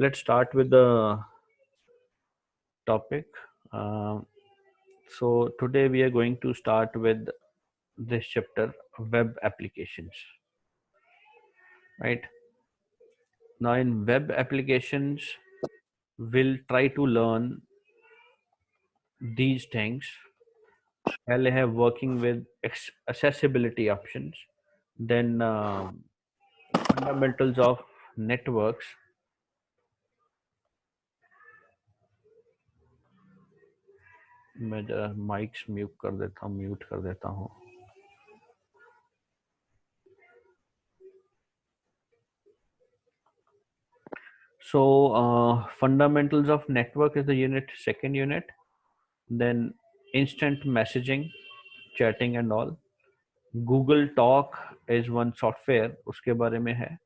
Let's start with the topic. Uh, so today we are going to start with this chapter, web applications. Right now, in web applications, we'll try to learn these things. I'll have working with accessibility options, then fundamentals of networks. मैं जरा mics mute कर देता हूँ. So fundamentals of network is the second unit. Then instant messaging, chatting and all. Google Talk is one software, उसके बारे में है.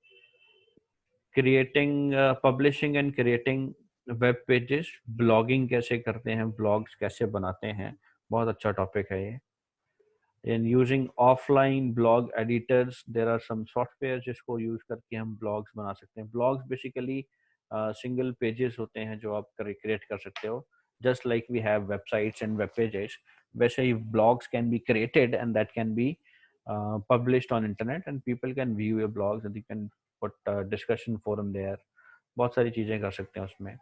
Creating, publishing and creating web pages, blogging कैसे करते हैं, blogs कैसे बनाते हैं, बहुत अच्छा topic है ये. In using offline blog editors, there are some softwares जिसको use करके हम blogs बना सकते हैं. Blogs basically single pages होते हैं जो आप create कर सकते हो. Just like we have websites and web pages, वैसे ही blogs can be created and that can be published on internet and people can view your blogs and you can put discussion forum there. बहुत सारी चीजें कर सकते हैं उसमें.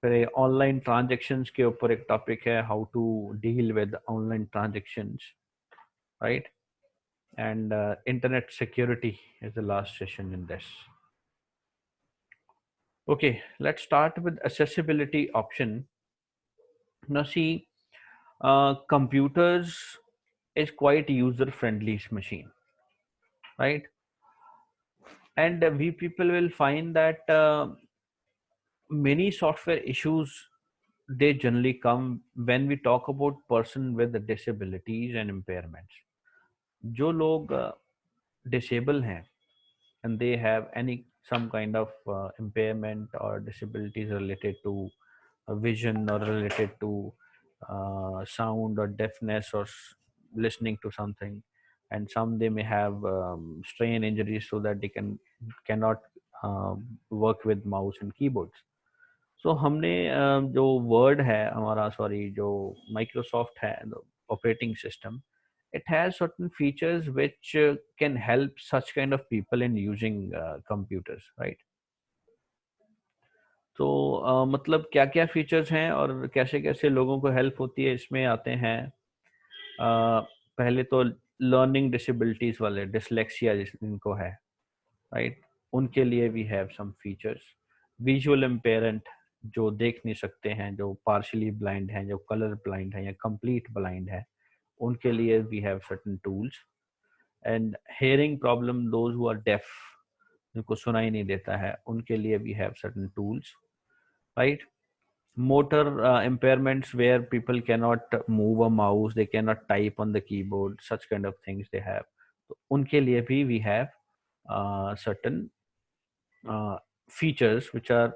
फिर online transactions के ऊपर एक टॉपिक है, how to deal with online transactions, right? And internet security is the last session in this. Okay, let's start with accessibility option. Now see, computers is quite user friendly machine, right? And we people will find that many software issues, they generally come when we talk about person with disabilities and impairments. जो लोग disable हैं and they have some kind of impairment or disabilities related to vision or related to sound or deafness or listening to something, and some they may have strain injuries so that they cannot work with mouse and keyboards. So हमने जो word है हमारा, sorry, जो Microsoft है operating system, it has certain features which can help such kind of people in using computers, right? तो मतलब क्या क्या फीचर्स हैं और कैसे कैसे लोगों को हेल्प होती है, इसमें आते हैं. पहले तो लर्निंग डिसेबिलिटीज वाले, डिसलेक्सिया जिनको है, राइट, उनके लिए we have some features. Visual impaired, जो देख नहीं सकते हैं, जो पार्शली ब्लाइंड हैं, जो कलर ब्लाइंड है या कंप्लीट ब्लाइंड है, उनके लिए we have certain tools. And hearing problem, those who are deaf, जिनको सुनाई नहीं देता है, उनके लिए we have certain tools, right. Motor impairments where people cannot move a mouse, they cannot type on the keyboard, such kind of things they have. So unke liye bhi we have certain features which are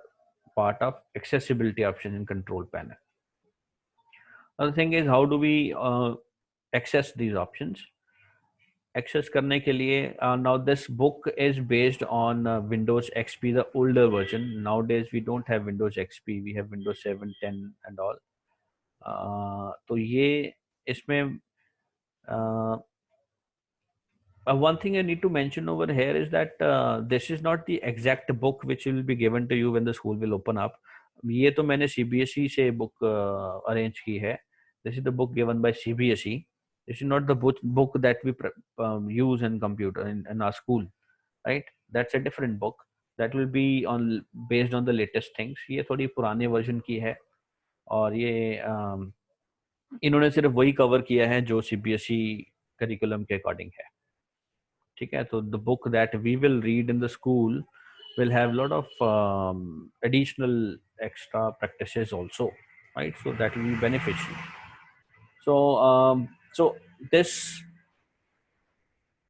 part of accessibility option in control panel. Other thing is, how do we access these options? Access करने के लिए, now this book is based on Windows XP, the older version. Nowadays we don't have Windows XP, we have Windows 7, 10 and all. तो ये इसमें one thing I need to mention over here is that this is not the exact book which will be given to you when the school will open up. ये तो मैंने CBSE से book arrange की है. This is the book given by CBSE. This is not the book that we use in computer in our school, right? That's a different book that will be on based on the latest things. ये थोड़ी पुराने version की है और ये इन्होंने सिर्फ वही कवर किया है जो CBSE करिकुलम के अकॉर्डिंग है, ठीक है. तो the book that we will read in the school will have a lot of additional extra practices also, right? So that will be beneficial. So this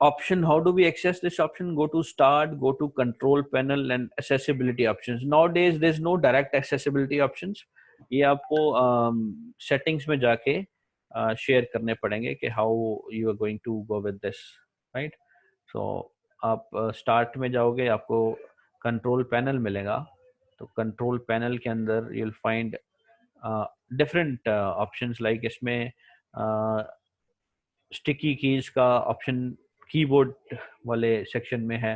option, how do we access this option? Go to start, go to control panel and accessibility options. Nowadays there's no direct accessibility options. ये आपको settings में जाके share करने पड़ेंगे कि how you are going to go with this, right? So आप start में जाओगे, आपको control panel मिलेगा. तो कंट्रोल पैनल के अंदर you will find different options, like इसमें स्टिकी कीज का ऑप्शन कीबोर्ड वाले सेक्शन में है,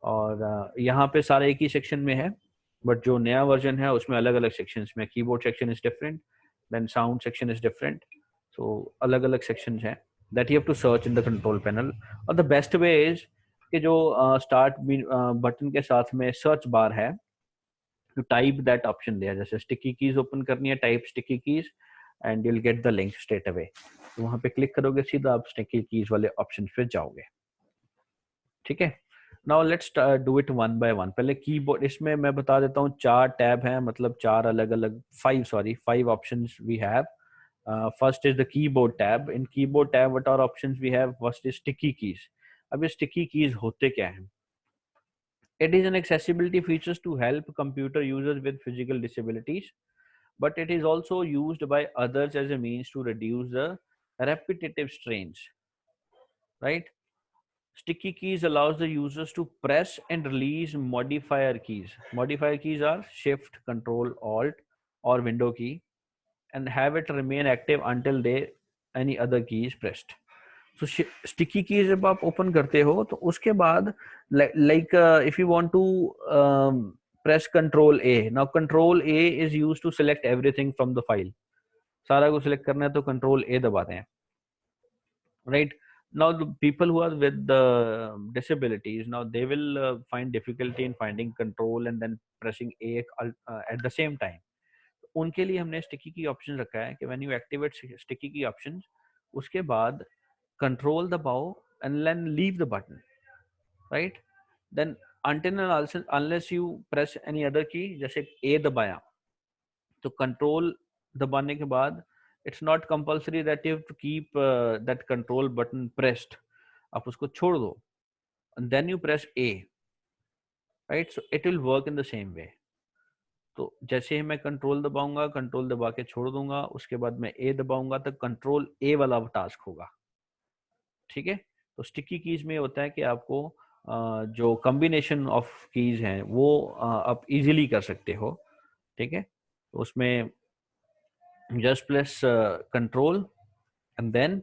और यहाँ पे सारे एक ही सेक्शन में है, बट जो नया वर्जन है उसमें अलग अलग सेक्शंस में, keyboard section is different, then sound section is different, so अलग अलग सेक्शंस हैं that you have to search in the control panel. और द बेस्ट वे इज कि जो स्टार्ट बटन के साथ में सर्च बार है, टू टाइप दैट ऑप्शन दिया, जैसे स्टिकी कीज ओपन करनी है, type sticky keys and you will get the link straight away. तो वहां पे क्लिक करोगे, सीधा आप स्टिकी कीज वाले ऑप्शन पे जाओगे। ठीक है, now let's do it one by one. पहले कीबोर्ड, इसमें मैं बता देता हूँ 4 टैब हैं, मतलब 4 अलग अलग, 5 options we have. First is the keyboard tab. In keyboard tab what are options we have? First is sticky keys. अब ये स्टिकी कीज होते क्या हैं? It is an accessibility features to help computer users with physical disabilities, but it is also used by others as a means to reduce the repetitive strains, right? Sticky keys allows the users to press and release modifier keys. Modifier keys are Shift, Control, Alt, or Window key, and have it remain active until any other key is pressed. So sticky keys जब आप open करते हो तो उसके बाद like if you want to press Control A. Now Control A is used to select everything from the file. सारा को select करना है तो Control A दबाते हैं, right? Now the people who are with the disabilities, now they will find difficulty in finding Control and then pressing A at the same time. उनके लिए हमने स्टिकी की ऑप्शन रखा है कि when you activate sticky key option, उसके बाद control दबाओ and then leave the button, right? Then until and unless you press any other key, जैसे ए दबाया तो कंट्रोल दबाने के बाद it's not compulsory that you have to keep that control button pressed, आप उसको छोड़ दो and then you press A, right? So it will work in the same way. तो जैसे ही मैं कंट्रोल दबाऊंगा, कंट्रोल दबा के छोड़ दूंगा, उसके बाद मैं ए दबाऊंगा तो कंट्रोल ए वाला टास्क होगा। ठीक है, तो स्टिकी कीज में होता है कि आपको जो कॉम्बिनेशन ऑफ कीज हैं वो आप इजीली कर सकते हो। ठीक है, तो उसमें just press control and then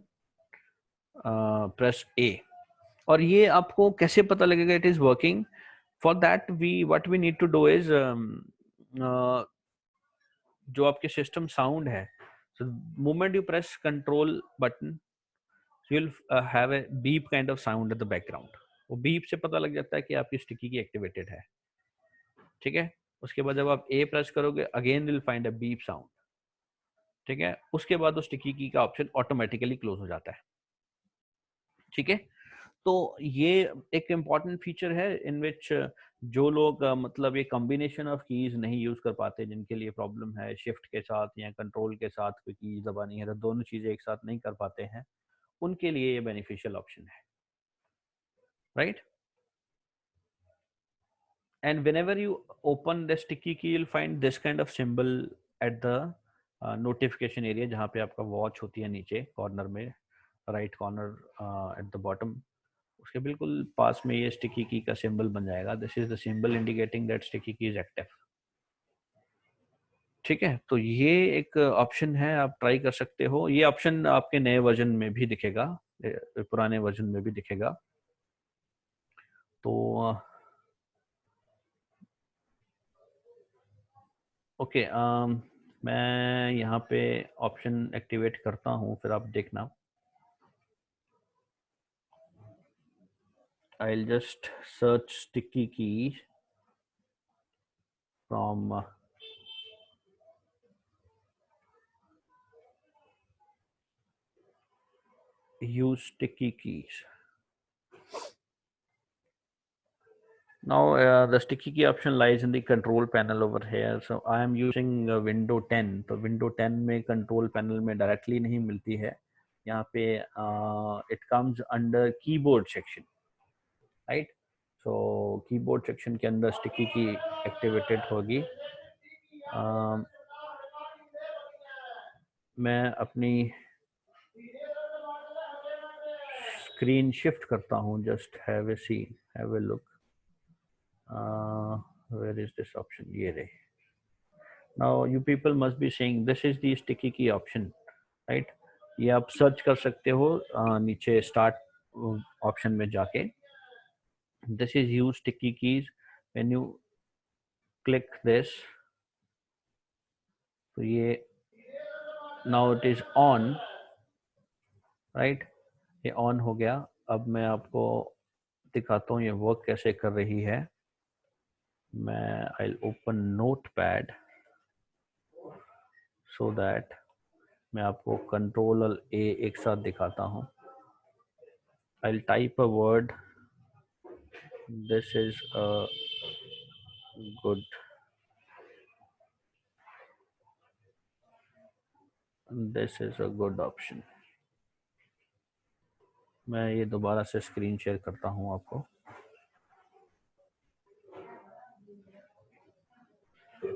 press A. और ये आपको कैसे पता लगेगा it is working? For that we what we need to do is, जो आपके सिस्टम साउंड है, so moment you press control button you'll have a beep kind of sound at the background। वो बीप से पता लग जाता है कि आपकी स्टिकी की एक्टिवेटेड है। ठीक है, उसके बाद जब आप ए प्रेस करोगे again will find a beep sound. ठीक है, उसके बाद वो स्टिकी की का ऑप्शन ऑटोमेटिकली क्लोज हो जाता है। ठीक है, तो ये एक इम्पॉर्टेंट फीचर है इन विच जो लोग मतलब ये कॉम्बिनेशन ऑफ कीज नहीं यूज कर पाते, जिनके लिए प्रॉब्लम है शिफ्ट के साथ या कंट्रोल के साथ कोई कीज दबानी है तो दोनों चीजें एक साथ नहीं कर पाते हैं, उनके लिए ये बेनिफिशियल ऑप्शन है, right? And whenever you open the sticky key you'll find this kind of symbol at the notification area, जहाँ पे आपका वॉच होती है नीचे कॉर्नर में, right corner at the bottom, उसके बिल्कुल पास में ये स्टिकी की का सिंबल बन जाएगा। This is the symbol indicating that sticky की इज एक्टिव। ठीक है, तो ये एक ऑप्शन है, आप ट्राई कर सकते हो। ये ऑप्शन आपके नए वर्जन में भी दिखेगा, पुराने वर्जन में भी दिखेगा। तो ओके, मैं यहाँ पे ऑप्शन एक्टिवेट करता हूँ, फिर आप देखना। I'll just search sticky key from use sticky keys. Now the sticky key option lies in the control panel over here. So I am using window 10. तो window 10 में control panel में directly नहीं मिलती है। यहाँ पे it comes under keyboard section, right? So keyboard section के अंदर sticky key activated होगी। मैं अपनी स्क्रीन शिफ्ट करता हूँ, just have a see, have a look। where is this option, ये रहे. Now you people must be saying this is the sticky key option, right? ये आप सर्च कर सकते हो नीचे स्टार्ट ऑप्शन में जाके. This is use sticky keys. When you click this, तो ये now it is on, right? ये on हो गया. अब मैं आपको दिखाता हूँ ये वर्क कैसे कर रही है. मैं I'll open notepad so that मैं आपको Ctrl A एक साथ दिखाता हूँ. I'll type a word. This is a good. This is a good option. मैं ये दोबारा से स्क्रीन शेयर करता हूँ आपको.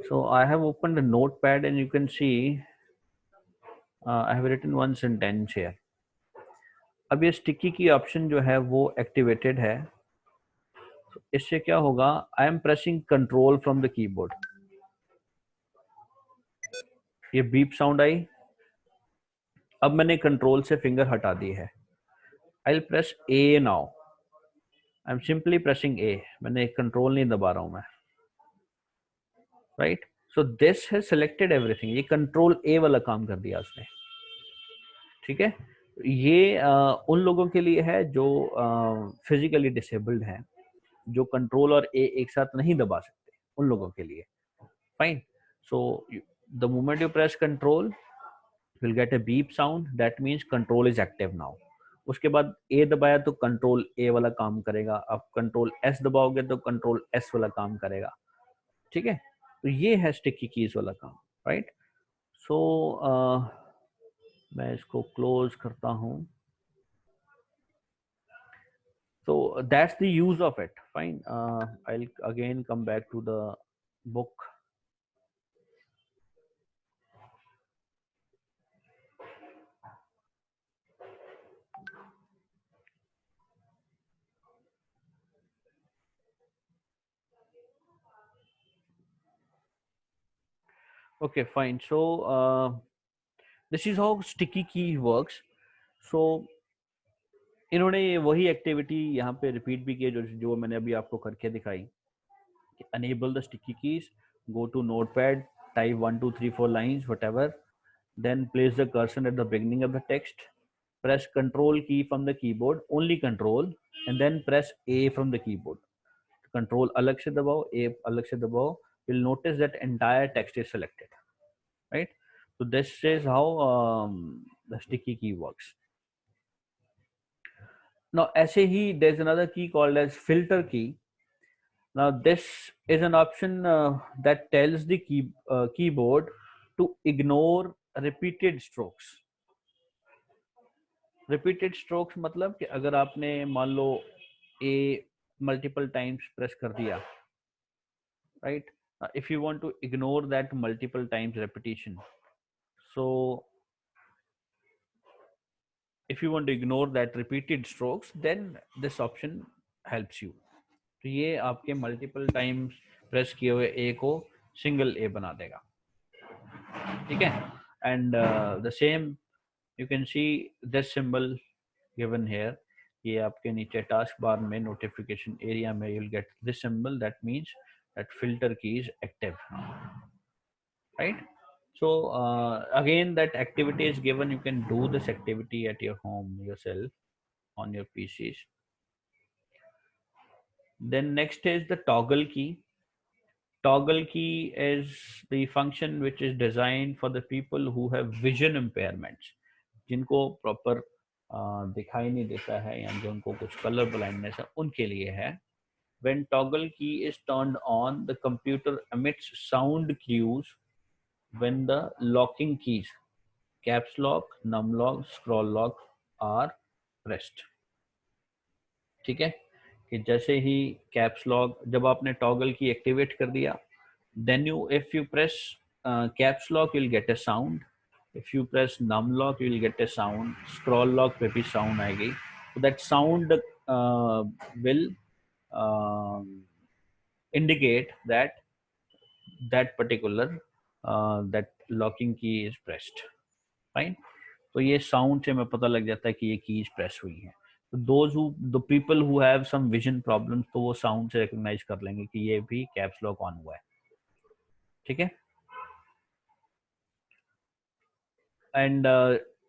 So I have opened a notepad and you can see I have written one sentence here. अब ये sticky key option जो है वो एक्टिवेटेड है. तो इससे क्या होगा, I am pressing control from the keyboard. ये बीप साउंड आई. अब मैंने कंट्रोल से फिंगर हटा दी है. I will press A now. I am simply pressing A. मैंने कंट्रोल नहीं दबा रहा हूं मैं. Right. So this has selected everything. ये कंट्रोल ए वाला काम कर दिया उसने. ठीक है. ये उन लोगों के लिए है जो फिजिकली डिसेबल्ड हैं, जो कंट्रोल और ए एक साथ नहीं दबा सकते, उन लोगों के लिए. Fine. So the moment you press control will get a beep sound. That means control is active now. उसके बाद ए दबाया तो कंट्रोल ए वाला काम करेगा. आप कंट्रोल एस दबाओगे तो कंट्रोल एस वाला काम करेगा. ठीक है. तो ये है स्टिकी कीज वाला काम. राइट. सो मैं इसको क्लोज करता हूँ. So that's the use of it. Fine. I'll again come back to the book. Okay, fine. So this is how sticky key works. So इन्होंने वही एक्टिविटी यहाँ पे रिपीट भी की जो मैंने अभी आपको करके दिखाई. Enable the sticky keys. Go to Notepad. Type 1, 2, 3, 4 lines, whatever. Then place the cursor at the beginning of the text. Press Control key from the keyboard. Only Control, and then press A from the keyboard. Control अलग से दबाओ, A अलग से दबाओ. You'll notice that entire text is selected. Right. So this is how the sticky key works. Now ऐसे ही there's another key called as filter key. Now this is an option that tells the keyboard to ignore repeated strokes. Repeated strokes मतलब कि अगर आपने मान लो A multiple times press कर दिया, right? If you want to ignore that multiple times repetition, so if you want to ignore that repeated strokes, then this option helps you. तो ये आपके multiple times press किए हुए A को single A बना देगा. ठीक है. And the same you can see this symbol given here. ये आपके नीचे टास्क बार में नोटिफिकेशन एरिया में you'll get this symbol. That means that filter key is active. Right. So again, that activity is given. You can do this activity at your home yourself on your PCs. Then next is the toggle key. Toggle key is the function which is designed for the people who have vision impairments, जिनको proper दिखाई नहीं देता है या जिनको कुछ color blindness है, उनके लिए है. When toggle key is turned on, the computer emits sound cues when the locking keys, caps lock, num lock, scroll lock are pressed. ठीक है. कि जैसे ही कैप्स लॉक, जब आपने टॉगल की एक्टिवेट कर दिया, then if you press caps lock you'll get a sound. If you press num lock you'll get a sound. Scroll lock पे भी sound आएगी. So that sound will indicate that that particular that locking key is pressed. Fine. तो ये sound से हमें पता लग जाता है कि ये कीज प्रेस हुई है. तो those who the people who have some vision problems, तो वो साउंड से रिकॉग्नाइज कर लेंगे कि ये भी कैप्स लॉक ऑन हुआ है. ठीक है. And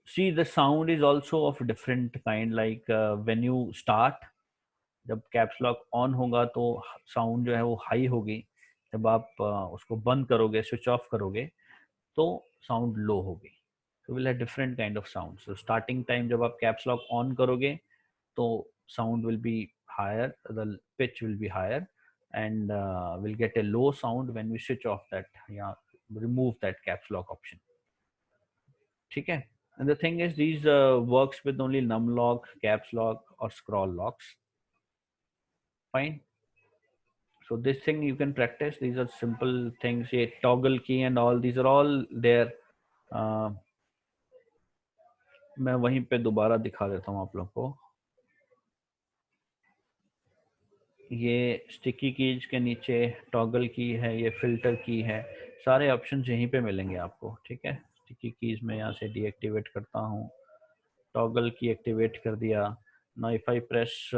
see, the sound is also of different kind, like when you start, जब कैप्स लॉक ऑन होगा तो साउंड जो है वो हाई होगी. जब आप उसको बंद करोगे, स्विच ऑफ करोगे, तो साउंड लो होगी. तो will have different kind of sound. So starting time जब आप कैप्स लॉक ऑन करोगे तो sound will be higher, the pitch will be higher, and we'll get a low sound when we switch off that, yeah, remove that caps lock option. ठीक है. And the thing is, these works with only num lock, caps lock, or scroll locks. Fine. So this thing you can practice. These are simple things. ये toggle key and all, these are all there. मैं वहीं पे दोबारा दिखा देता हूँ आप लोग को. ये स्टिकी कीज के नीचे टॉगल की है, ये फिल्टर की है, सारे ऑप्शन यहीं पे मिलेंगे आपको. ठीक है. स्टिकी कीज में यहाँ से डीएक्टिवेट करता हूँ, टॉगल की एक्टिवेट कर दिया. Now if I press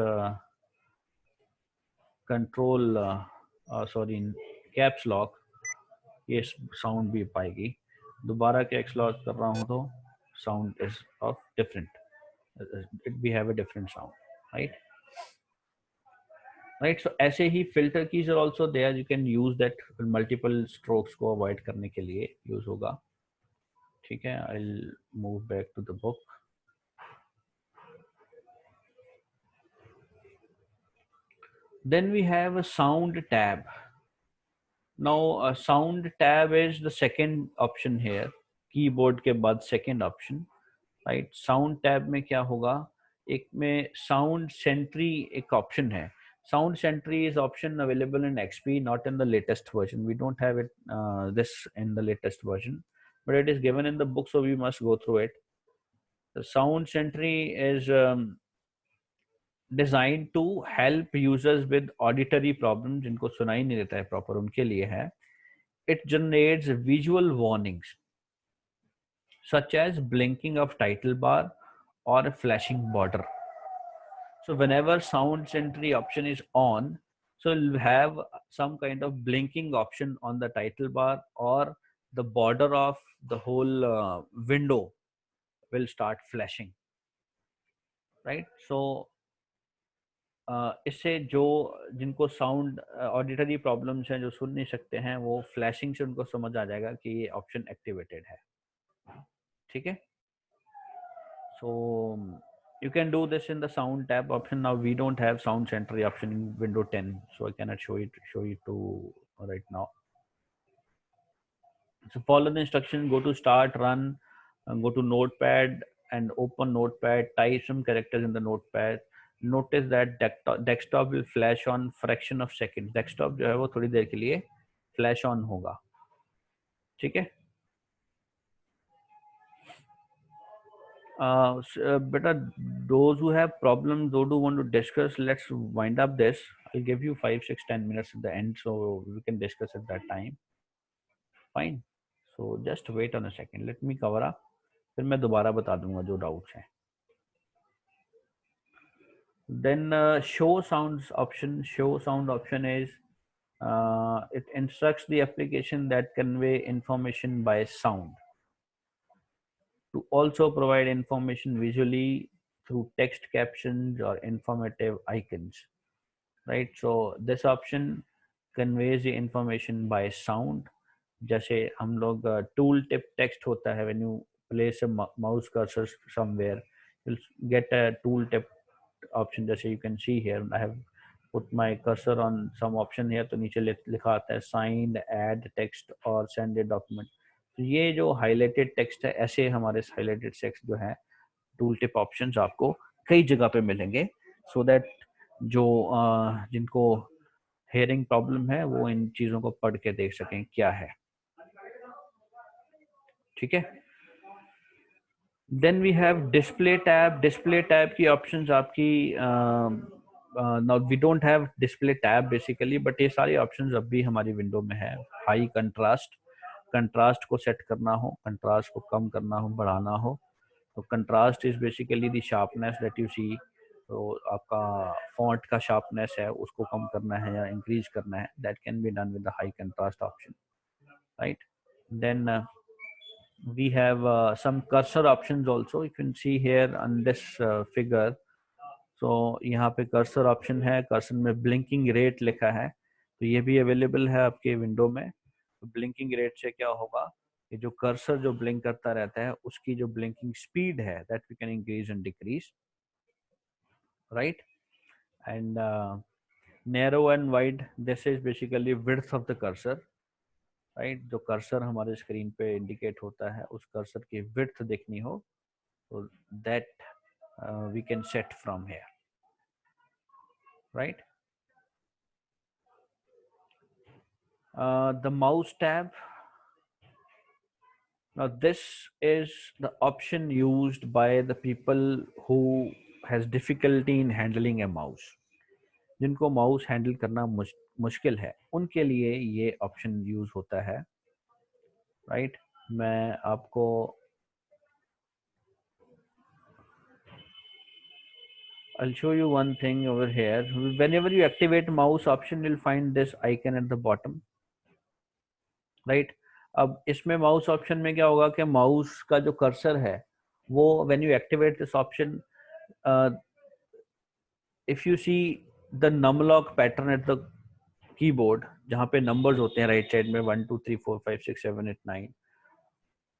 control sorry caps lock, ये साउंड भी पाएगी. दोबारा कैप्स लॉक कर रहा हूँ तो sound is off different, it भी have a different sound. Right. Right. So ऐसे ही filter keys are also there, you can use that. Multiple strokes को अवॉइड करने के लिए यूज होगा. ठीक है. I will move back to the book. Then we have a sound tab. Now a sound tab is the second option here, keyboard के बाद second option. Right. Sound tab में क्या होगा, एक में साउंड सेंट्री एक ऑप्शन है. Sound Sentry is option available in XP, not in the latest version. We don't have it this in the latest version, but it is given in the book, so we must go through it. The Sound Sentry is designed to help users with auditory problems, जिनको सुनाई नहीं देता है proper, उनके लिए है. It generates visual warnings such as blinking of title bar or a flashing border. So whenever sound sentry option is on, so you'll have some kind of blinking option on the title bar, or the border of the whole window will start flashing. Right. So इससे जो जिनको sound auditory problems हैं, जो सुन नहीं सकते हैं, वो flashing से उनको समझ आ जाएगा कि ये ऑप्शन एक्टिवेटेड है. ठीक है. So you can do this in the sound tab option. Now we don't have sound sentry option in window 10, so I cannot show it to right now. So follow the instruction, go to start, run, go to notepad and open notepad, type some characters in the notepad. Notice that desktop will flash on fraction of seconds. Desktop जो है वो थोड़ी देर के लिए flash on होगा. ठीक है. Better those who have problems, those who want to discuss, let's wind up this. I'll give you 5, 6, 10 minutes at the end, so we can discuss at that time. Fine. So just wait on a second. Let me cover up. फिर मैं दोबारा बता दूंगा जो doubts हैं. Then show sounds option. Show sound option is it instructs the application that convey information by sound to also provide information visually through text captions or informative icons. Right. So this option conveys the information by sound. जैसे हम लोग tool tip text होता है, when you place a mouse cursor somewhere, you'll get a tool tip option. जैसे you can see here, I have put my cursor on some option here, तो नीचे लिखा आता है signed, add text और send a document. तो ये जो highlighted text है, ऐसे हमारे highlighted text जो है टूल टिप ऑप्शंस आपको कई जगह पे मिलेंगे, सो दैट जो जिनको हेयरिंग प्रॉब्लम है वो इन चीजों को पढ़ के देख सकें क्या है. ठीक है. Then we have display tab. Display tab की ऑप्शंस आपकी now we don't have display tab basically, but ये सारी ऑप्शंस अब भी हमारी विंडो में है. हाई कंट्रास्ट, कंट्रास्ट को सेट करना हो, कंट्रास्ट को कम करना हो, बढ़ाना हो, तो contrast is basically the sharpness that you see. तो आपका फॉन्ट का शार्पनेस है उसको कम करना है या इंक्रीज करना है, that can be done with the high contrast option, right. Then we have some cursor options also. You can see here on this figure. So यहाँ पे cursor option है, cursor में blinking rate लिखा है, तो ये भी available है आपके विंडो में. तो blinking rate से क्या होगा कि जो cursor जो blink करता रहता है उसकी जो blinking speed है that we can increase and decrease, right. And narrow and wide, this is basically width of the cursor, right. जो cursor हमारे screen पे indicate होता है उस cursor की width देखनी हो so that we can set from here, right. The mouse tab, now this is the option used by the people who has difficulty in handling a mouse. जिनको mouse handle करना मुश्किल है उनके लिए ये ऑप्शन यूज होता है, right. मैं आपको I'll show you one thing over here. Whenever you activate mouse option, you'll find this icon at the bottom, right. अब इसमें माउस ऑप्शन में क्या होगा कि माउस का जो कर्सर है वो when you activate this option, if you see the numlock pattern at the keyboard जहाँ पे नंबर्स होते हैं राइट साइड में 1 2 3 4 5 6 7 8 9,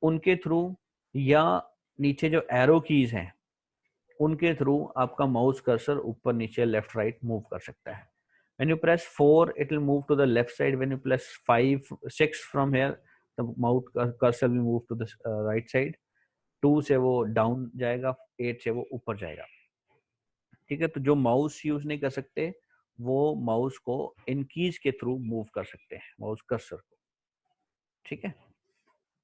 उनके थ्रू या नीचे जो एरो कीज हैं उनके थ्रू आपका माउस कर्सर ऊपर नीचे लेफ्ट राइट मूव कर सकता है. When you press 4, it will move to the left side. When you press 5, 6 from here, the mouse cursor will move to the right side. 2 से वो डाउन जाएगा, 8 से वो ऊपर जाएगा, ठीक है. तो जो माउस यूज नहीं कर सकते वो माउस को इन कीज के थ्रू मूव कर सकते हैं, माउस कर्सर को, ठीक है.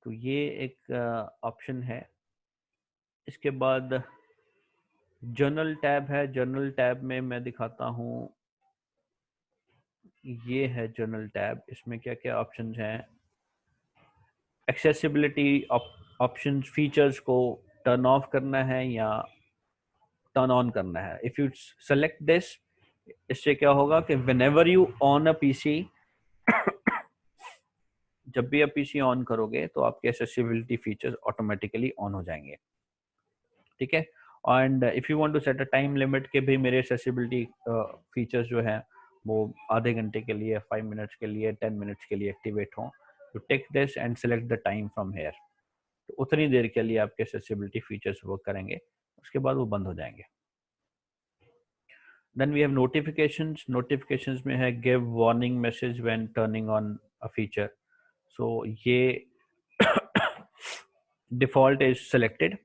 तो ये एक ऑप्शन है. इसके बाद जर्नल टैब है. जर्नल टैब में मैं दिखाता हूँ, ये है जर्नल टैब. इसमें क्या क्या ऑप्शंस हैं. एक्सेसिबिलिटी ऑप्शंस, फीचर्स को टर्न ऑफ करना है या टर्न ऑन करना है. इफ यू सेलेक्ट दिस, इससे क्या होगा कि whenever you on a PC, जब भी आप पीसी ऑन करोगे तो आपके एक्सेसिबिलिटी फीचर्स ऑटोमेटिकली ऑन हो जाएंगे, ठीक है. And if you want to set a time limit के भी मेरे एक्सेसिबिलिटी फीचर्स जो है वो आधे घंटे के लिए, 5 मिनट्स के लिए, 10 मिनट्स के लिए एक्टिवेट हों, तो take this and select the time from here. तो उतनी देर के लिए आपके एक्सेसिबिलिटी फीचर्स वर्क करेंगे, उसके बाद वो बंद हो जाएंगे. Then we have notifications. Notifications में है give warning message when turning on a feature. So ये डिफॉल्ट इज सेलेक्टेड.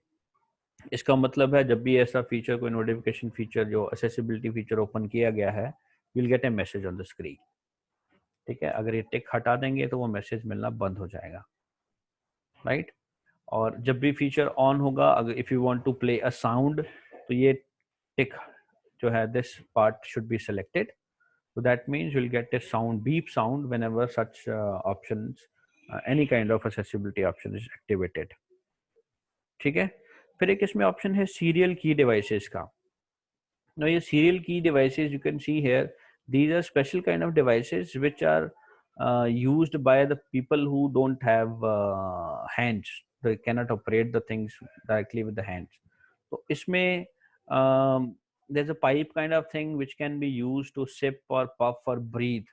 इसका मतलब है जब भी ऐसा फीचर, कोई नोटिफिकेशन फीचर जो एक्सेसिबिलिटी फीचर ओपन किया गया है, will get A message on the screen, ठीक है. अगर ये टिक हटा देंगे तो वो मैसेज मिलना बंद हो जाएगा, राइट. और जब भी फीचर ऑन होगा, अगर if you want to play a sound, तो ये टिक जो है this part should be selected. So that means you'll get a sound, beep sound, whenever such options, any kind of accessibility option is activated, ठीक है. फिर एक इसमें option है सीरियल की डिवाइसेस का. Now ये serial key devices, you can see here, these are special kind of devices which are used by the people who don't have hands. They cannot operate the things directly with the hands. So इसमें there's a pipe kind of thing which can be used to sip or puff or breathe.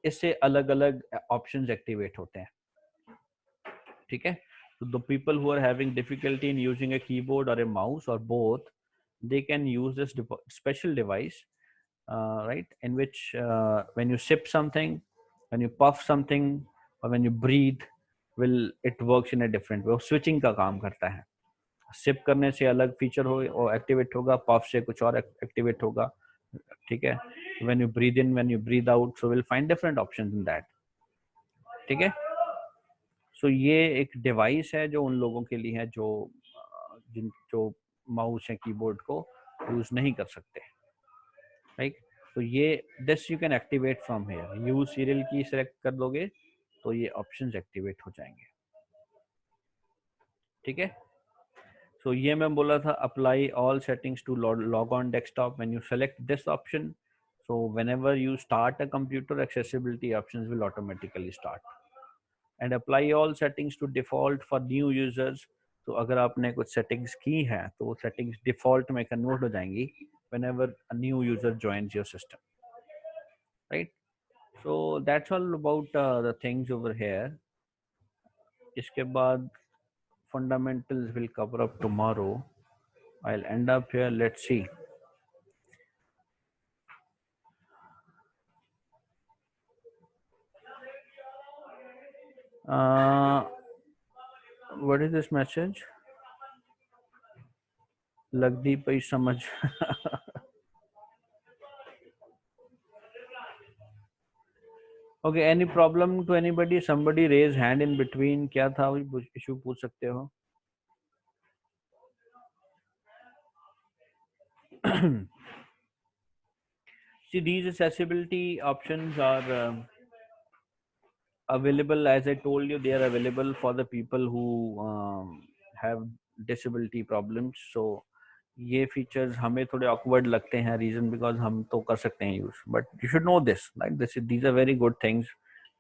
इससे अलग अलग options activate होते हैं, ठीक है. So the people who are having difficulty in using a keyboard or a mouse or both, they can use this special device, right, in which when you sip something, when you puff something, or when you breathe, will it works in a different way. Switching का काम करता है. SIP करने से अलग feature हो और activate होगा, पफ से कुछ और एक्टिवेट होगा, ठीक है. When you breathe in, when you breathe out, so will find different options in that, ठीक है. सो ये एक डिवाइस है जो उन लोगों के लिए है जो माउस या कीबोर्ड को यूज नहीं कर सकते. राइट। तो ये this you can activate from here, use serial की सेलेक्ट कर दोगे तो ये ऑप्शंस एक्टिवेट हो जाएंगे। ठीक है, so ये मैं बोला था apply all settings to log on desktop when you select this option, so whenever you start a computer accessibility options will automatically start, and apply all settings to default for new users। तो अगर आपने कुछ settings की हैं तो वो settings default में convert हो जाएंगी whenever a new user joins your system, right? So that's all about the things over here। इसके बाद fundamentals will cover up tomorrow। I'll end up here, let's see। What is this message? लगदी पई समझ। Okay, any problem to anybody? Somebody raise hand in between। क्या था वही issue पूछ सकते हो। See, these accessibility options are available, as I told you, they are available for the people who have disability problems। So ये features हमें थोड़े awkward लगते हैं, रीजन बिकॉज हम तो कर सकते हैं use, but you should know this, like this, these are very good things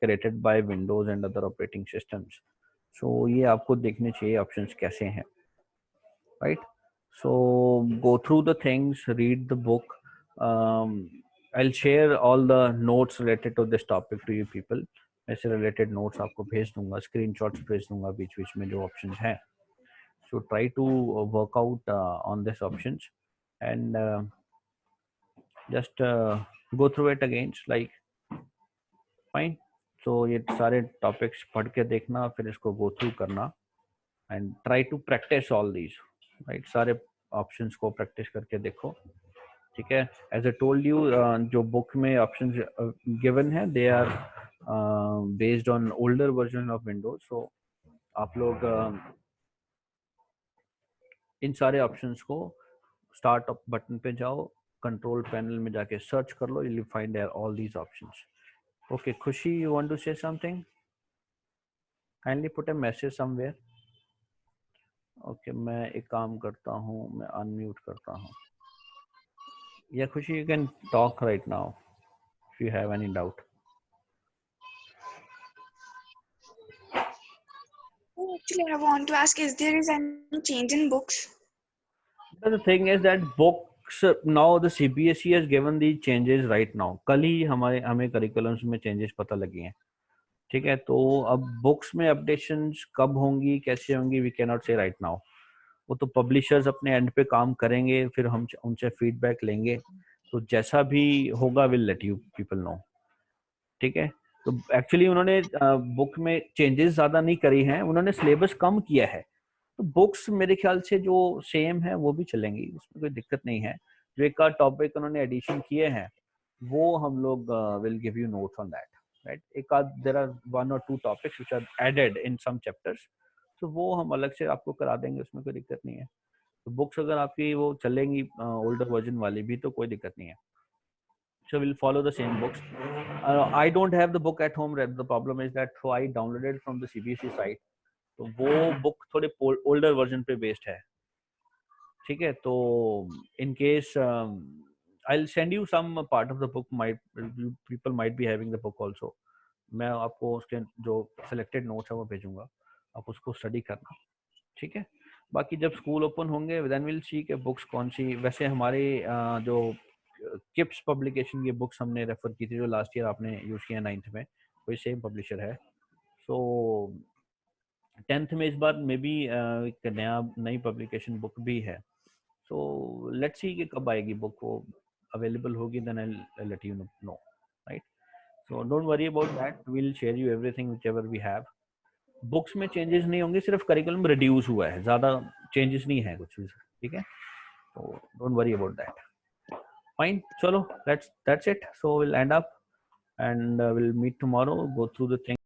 created by Windows and other operating systems. So ये आपको देखने चाहिए ऑप्शंस कैसे हैं, right? So go through the things, read the book। I'll share all the notes related to this topic to you people। ऐसे related notes आपको भेज दूंगा, screenshots भेज दूंगा बीच बीच में जो options हैं। So try to work out on these options and just go through it again, like fine। So ये सारे topics पढ़ के देखना, फिर इसको go through करना and try to practice all these, right? सारे options को practice करके देखो, ठीक है। एज ए टोल्ड यू, जो बुक में ऑप्शंस गिवन है they are based on older version of Windows. So आप लोग इन सारे ऑप्शंस को स्टार्ट अप बटन पे जाओ, कंट्रोल पैनल में जाके सर्च कर लो, you will find there all these options. Okay Khushi, you want to say something? Kindly put a message somewhere. Okay मैं एक काम करता हूँ, मैं अनम्यूट करता हूँ। या खुशी, you can talk right now if you have any doubt. Actually, I want to ask, is there is any change in books? The thing is that books now the CBSE has given the changes right now। कल ही हमें curriculums में changes पता लगी हैं, ठीक है। तो अब बुक्स में अपडेशंस कब होंगी, कैसे होंगी, वी कैन नॉट से राइट नाउ। वो तो पब्लिशर्स अपने एंड पे काम करेंगे, फिर हम उनसे फीडबैक लेंगे, तो जैसा भी होगा will let you people know, ठीक है। तो एक्चुअली उन्होंने बुक में चेंजेस ज़्यादा नहीं करी हैं, उन्होंने सिलेबस कम किया है। तो बुक्स मेरे ख्याल से जो सेम है वो भी चलेंगी, उसमें कोई दिक्कत नहीं है। जो एक आध टॉपिक उन्होंने एडिशन किए हैं वो हम लोग will give you notes on that, right. एक आध there are 1 or 2 topics which are added in some chapters, तो वो हम अलग से आपको करा देंगे, उसमें कोई दिक्कत नहीं है। तो बुक्स अगर आपकी वो चलेंगी ओल्डर वर्जन वाली भी तो कोई दिक्कत नहीं है। So we'll follow the same books। I don't have the book at home। The problem is that so I downloaded from the CBSE site। तो वो बुक थोड़े ओल्डर वर्जन पे बेस्ड है, ठीक है। तो in case I send you some part of the book, might people might be having the book also. मैं आपको उसके जो सिलेक्टेड नोट्स है वो भेजूंगा, आप उसको स्टडी करना, ठीक है। बाकी जब स्कूल ओपन होंगे देन विल सी के बुक्स कौन सी। वैसे हमारे जो किप्स पब्लिकेशन की बुक्स हमने रेफर की थी जो लास्ट ईयर आपने यूज किया 9th में, वही सेम पब्लिशर है। सो 10th में इस बार मे बी एक नई पब्लिकेशन बुक भी है। सो लेट्स सी कि कब आएगी बुक, वो अवेलेबल होगी then I let you know, right. So don't worry about that, will share you everything whichever we have. Books में चेंजेस नहीं होंगे, सिर्फ करिकुलम रिड्यूस हुआ है, ज़्यादा चेंजेस नहीं है कुछ भी, ठीक है। तो don't worry about that, fine. चलो that's it. So will end up and we'll meet tomorrow, go through the things